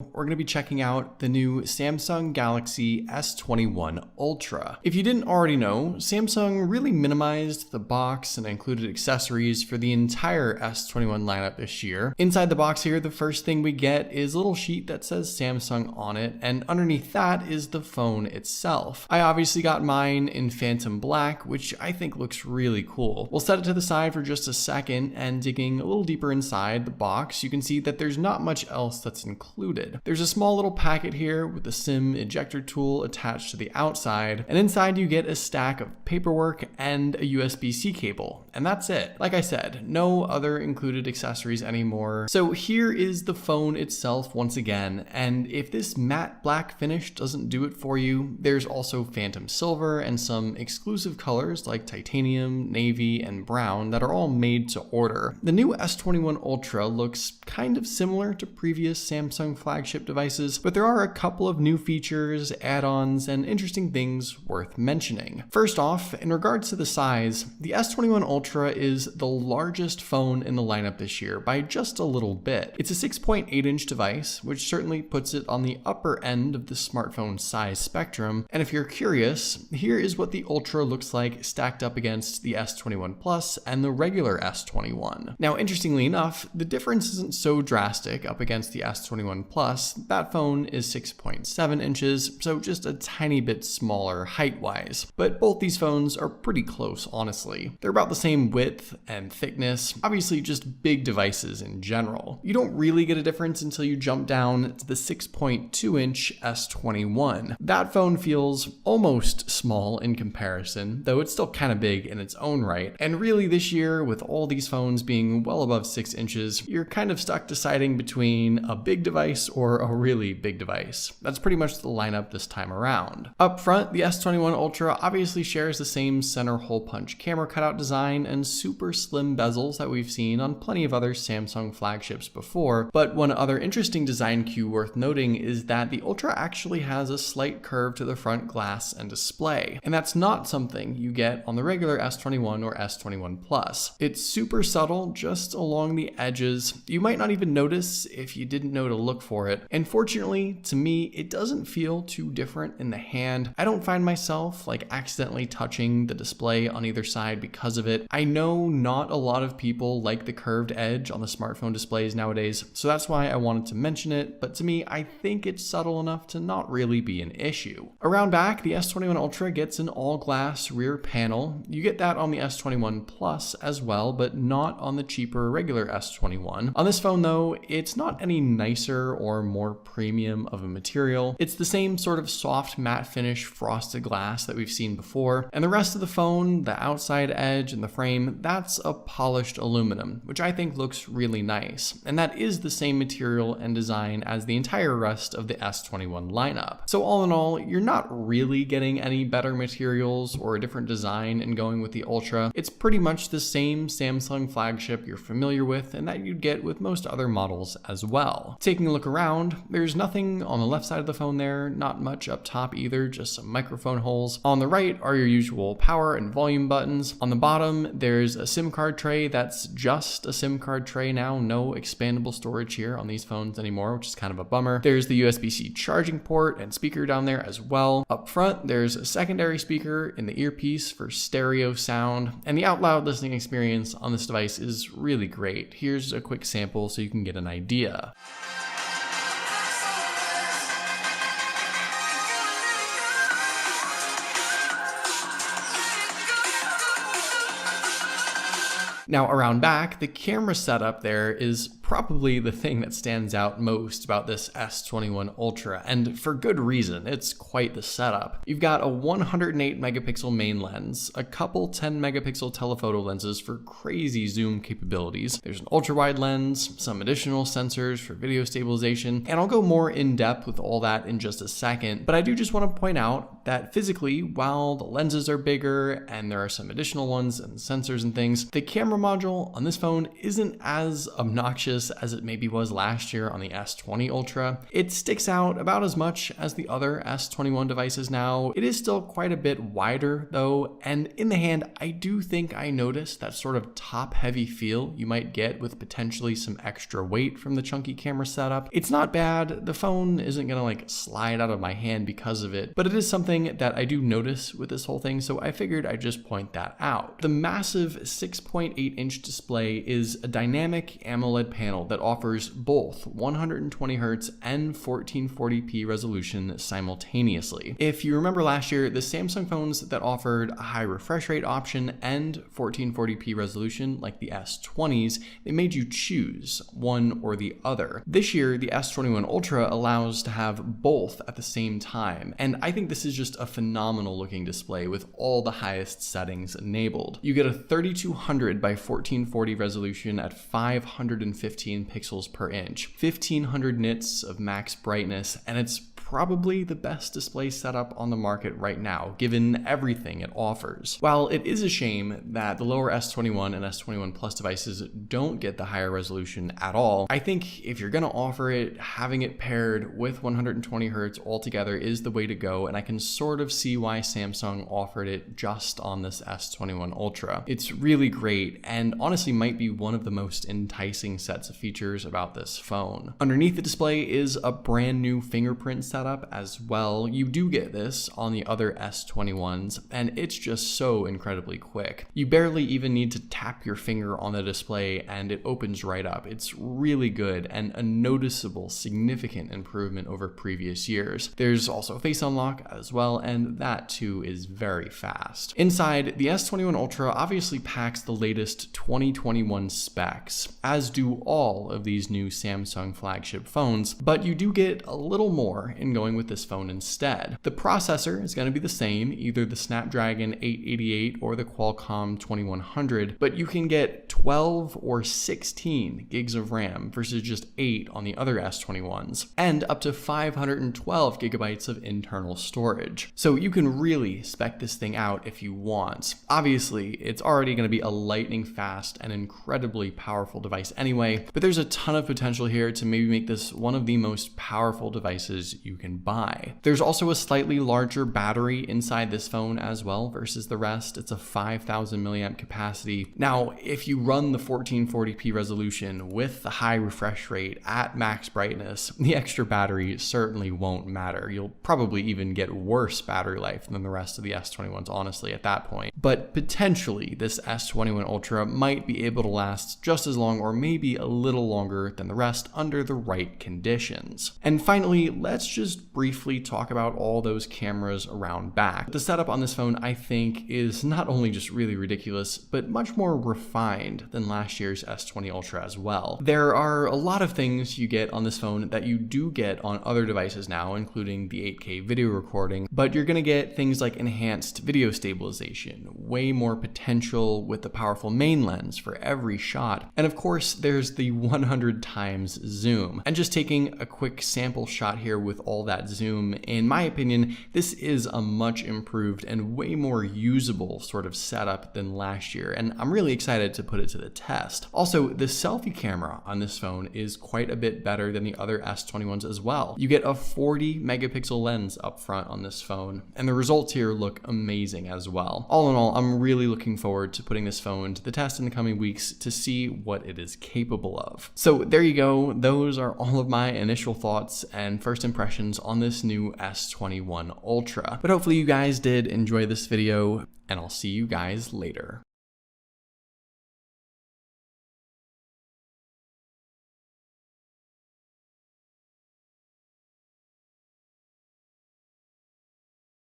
we're going to be checking out the new Samsung Galaxy S21 Ultra. If you didn't already know, Samsung really minimized the box and included accessories for the entire S21 lineup this year. Inside the box here, the first thing we get is a little sheet that says Samsung on it, and underneath that is the phone itself. I obviously got mine in Phantom Black, which I think looks really cool. We'll set it to the side for just a second, and digging a little deeper inside the box, you can see that there's not much else that's included. There's a small little packet here with the SIM ejector tool attached to the outside, and inside you get a stack of paperwork and a USB-C cable, and that's it. Like I said, no other included accessories anymore. So here is the phone itself once again, and if this matte black finish doesn't do it for you, there's also Phantom Silver and some exclusive colors like titanium, navy, and brown that are all made to order. The new S21 Ultra looks kind of similar to previous Samsung flagship devices, but there are a couple of new features, add-ons, and interesting things worth mentioning. First off, in regards to the size, the S21 Ultra is the largest phone in the lineup this year by just a little bit. It's a 6.8-inch device, which certainly puts it on the upper end of the smartphone size spectrum, and if you're curious, here is what the Ultra looks like stacked up against the S21 Plus and the regular S21. Now, interestingly enough, the difference isn't so drastic up against the S21 Plus. That phone is 6.7 inches, so just a tiny bit smaller height-wise. But both these phones are pretty close, honestly. They're about the same width and thickness, obviously just big devices in general. You don't really get a difference until you jump down to the 6.2-inch S21. That phone feels almost small in comparison, though it's still kind of big in its own right. And really this year, with all these phones being well above 6 inches, you're kind of stuck deciding between a big device or a really big device. That's pretty much the lineup this time around. Up front, the S21 Ultra obviously shares the same center hole punch camera cutout design and super slim bezels that we've seen on plenty of other Samsung flagships before, but one other interesting design cue worth noting is that the Ultra actually has a slight curve to the front glass and display, and that's not something you get on the regular S21 or S21 Plus. It's super subtle just along the edges. You might not even notice if you didn't know to look for it. And fortunately, to me, it doesn't feel too different in the hand. I don't find myself like accidentally touching the display on either side because of it. I know not a lot of people like the curved edge on the smartphone displays nowadays, so that's why I wanted to mention it, but to me, I think it's subtle enough to not really be an issue. Around back, the S21 Ultra gets an all-glass rear panel. You get that on the S21 Plus as well, but not on the cheaper regular S21. On this phone though, it's not any nicer or more premium of a material. It's the same sort of soft matte finish frosted glass that we've seen before, and the rest of the phone, the outside edge and the frame, that's a polished aluminum, which I think looks really nice, and that is the same material and design as the entire rest of the S21 lineup. So all in all, you're not really getting any better materials or a different design in going with the Ultra. It's pretty much the same Samsung flagship you're familiar with and that you'd get with most other models as well. Taking a look around, there's nothing on the left side of the phone there, not much up top either, just some microphone holes. On the right are your usual power and volume buttons. On the bottom, there's a SIM card tray that's just a SIM card tray now, no expandable storage here on these phones anymore, which is kind of a bummer. There's the USB-C charging port and speaker down there as well. Up front, there's a secondary speaker in the earpiece for stereo sound, and the out loud listening experience on this device is really great. Here's a quick sample so you can get an idea. Now around back, the camera setup there is probably the thing that stands out most about this S21 Ultra, and for good reason. It's quite the setup. You've got a 108 megapixel main lens, a couple 10 megapixel telephoto lenses for crazy zoom capabilities. There's an ultra wide lens, some additional sensors for video stabilization, and I'll go more in depth with all that in just a second, but I do just want to point out that physically, while the lenses are bigger and there are some additional ones and sensors and things, the camera module on this phone isn't as obnoxious gorgeous as it maybe was last year on the S20 Ultra. It sticks out about as much as the other S21 devices now. It is still quite a bit wider though, and in the hand, I do think I noticed that sort of top-heavy feel you might get with potentially some extra weight from the chunky camera setup. It's not bad. The phone isn't gonna like slide out of my hand because of it, but it is something that I do notice with this whole thing, so I figured I'd just point that out. The massive 6.8-inch display is a dynamic AMOLED panel that offers both 120Hz and 1440p resolution simultaneously. If you remember last year, the Samsung phones that offered a high refresh rate option and 1440p resolution, like the S20s, they made you choose one or the other. This year, the S21 Ultra allows to have both at the same time, and I think this is just a phenomenal looking display with all the highest settings enabled. You get a 3200 by 1440 resolution at 515 pixels per inch, 1500 nits of max brightness, and it's probably the best display setup on the market right now, given everything it offers. While it is a shame that the lower S21 and S21 Plus devices don't get the higher resolution at all, I think if you're gonna offer it, having it paired with 120Hz altogether is the way to go, and I can sort of see why Samsung offered it just on this S21 Ultra. It's really great, and honestly might be one of the most enticing sets of features about this phone. Underneath the display is a brand new fingerprint setup as well. You do get this on the other S21s, and it's just so incredibly quick. You barely even need to tap your finger on the display and it opens right up. It's really good and a noticeable, significant improvement over previous years. There's also face unlock as well, and that too is very fast. Inside, the S21 Ultra obviously packs the latest 2021 specs, as do all of these new Samsung flagship phones, but you do get a little more in going with this phone instead. The processor is going to be the same, either the Snapdragon 888 or the Qualcomm 2100, but you can get 12 or 16 gigs of RAM versus just 8 on the other S21s, and up to 512 gigabytes of internal storage. So you can really spec this thing out if you want. Obviously, it's already going to be a lightning fast and incredibly powerful device anyway, but there's a ton of potential here to maybe make this one of the most powerful devices you can buy. There's also a slightly larger battery inside this phone as well versus the rest. It's a 5000 milliamp capacity. Now, if you run the 1440p resolution with the high refresh rate at max brightness, the extra battery certainly won't matter. You'll probably even get worse battery life than the rest of the S21s, honestly, at that point. But potentially, this S21 Ultra might be able to last just as long or maybe a little longer than the rest under the right conditions. And finally, let's just briefly talk about all those cameras around back. The setup on this phone, I think, is not only just really ridiculous, but much more refined than last year's S20 Ultra as well. There are a lot of things you get on this phone that you do get on other devices now, including the 8K video recording, but you're gonna get things like enhanced video stabilization, way more potential with the powerful main lens for every shot, and of course there's the 100 times zoom. And just taking a quick sample shot here with all that zoom, in my opinion, this is a much improved and way more usable sort of setup than last year, and I'm really excited to put it to the test. Also, the selfie camera on this phone is quite a bit better than the other S21s as well. You get a 40 megapixel lens up front on this phone, and the results here look amazing as well. All in all, I'm really looking forward to putting this phone to the test in the coming weeks to see what it is capable of. So there you go. Those are all of my initial thoughts and first impressions on this new S21 Ultra. But hopefully you guys did enjoy this video, and I'll see you guys later.